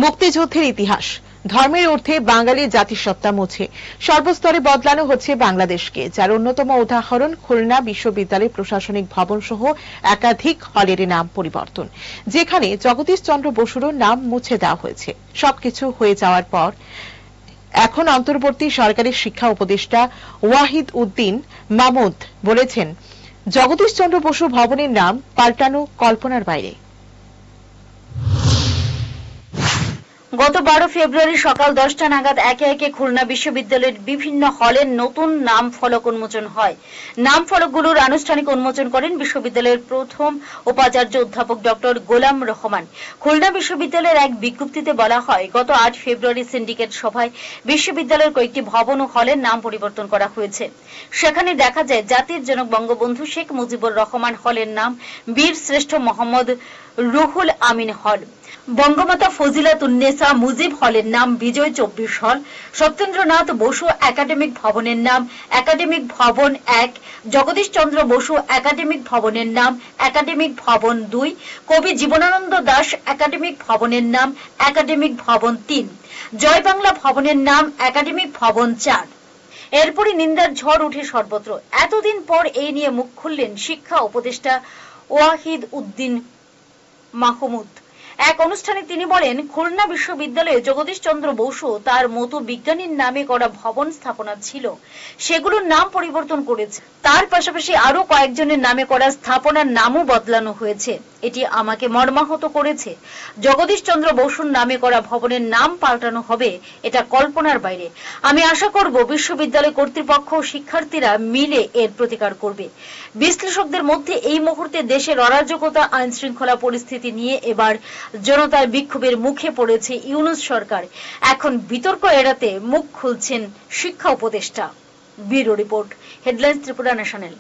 মুক্তিযুদ্ধের ইতিহাস ধর্মের ঊর্ধ্বে বাঙালির জাতিসত্তা মুছে সর্বস্তরে বদলানো হচ্ছে বাংলাদেশকে, যার অন্যতম উদাহরণ খুলনা বিশ্ববিদ্যালয় প্রশাসনিক ভবন সহ একাধিক হলের নাম পরিবর্তন, যেখানে জগদীশ চন্দ্র বসুরও নাম মুছে দেওয়া হয়েছে। সবকিছু হয়ে যাওয়ার পর এখন অন্তর্বর্তী সরকারের শিক্ষা উপদেষ্টা ওয়াহিদ উদ্দিন মাহমুদ বলেছেন, জগদীশ চন্দ্র বসু ভবনের নাম পাল্টানো কল্পনার বাইরে। গত 12 ফেব্রুয়ারি সকাল 10টা নাগাদ একে একে খুলনা বিশ্ববিদ্যালয়ের বিভিন্ন হলের নতুন নাম ফলক উন্মোচন হয়। নাম ফলকগুলোর আনুষ্ঠানিক উন্মোচন করেন বিশ্ববিদ্যালয়ের প্রথম উপাচার্য অধ্যাপক ডক্টর গোলাম রহমান। খুলনা বিশ্ববিদ্যালয়ের এক বিজ্ঞপ্তিতে বলা হয়, গত 8 ফেব্রুয়ারি সিন্ডিকেট সভায় বিশ্ববিদ্যালয়ের কয়েকটি ভবন ও হলের নাম পরিবর্তন করা হয়েছে। সেখানে দেখা যায়, জাতির জনক বঙ্গবন্ধু শেখ মুজিবুর রহমান হলের নাম বীর শ্রেষ্ঠ মোহাম্মদ রুহুল আমিন হল, বঙ্গমাতা ফজিলাতুন্নেসা মুজিব হলের নাম বিজয় 24 হল, সত্যেন্দ্রনাথ বসু একাডেমিক ভবনের নাম একাডেমিক ভবন 1, জগদীশ চন্দ্র বসু একাডেমিক ভবনের নাম একাডেমিক ভবন 2, কবি জীবনানন্দ দাস একাডেমিক ভবনের নাম একাডেমিক ভবন 3, জয় বাংলা ভবনের নাম একাডেমিক ভবন 4। এরপরই নিন্দার ঝড় উঠে সর্বত্র। এতদিন পর এই নিয়ে মুখ খুললেন শিক্ষা উপদেষ্টা ওয়াহিদ উদ্দিন মাহমুদ। এক অনুষ্ঠানে তিনি বলেন, খুলনা বিশ্ববিদ্যালয়ে জগদীশ চন্দ্র বসু তার মতো বিজ্ঞানীর নামে করা ভবন স্থাপনা ছিল, সেগুলোর নাম পরিবর্তন করেছে। তার পাশাপাশি আরো কয়েকজনের নামে করা স্থাপনার নামও বদলানো হয়েছে। এটি আমাকে মর্মাহত করেছে। জগদীশ চন্দ্র বসুর নামে করা ভবনের নাম পাল্টানো হবে, এটা কল্পনার বাইরে। আমি আশা করব বিশ্ববিদ্যালয় কর্তৃপক্ষ ও শিক্ষার্থীরা মিলে এর প্রতিকার করবে। বিশ্লেষকদের মধ্যে এই মুহূর্তে দেশের অরাজকতা, আইন শৃঙ্খলা পরিস্থিতি নিয়ে এবার জনতার বিক্ষোভের মুখে পড়েছে ইউনূস সরকার। এখন বিতর্ক এড়াতে মুখ খুলছেন শিক্ষা উপদেষ্টা। Bureau report, headlines Tripura national.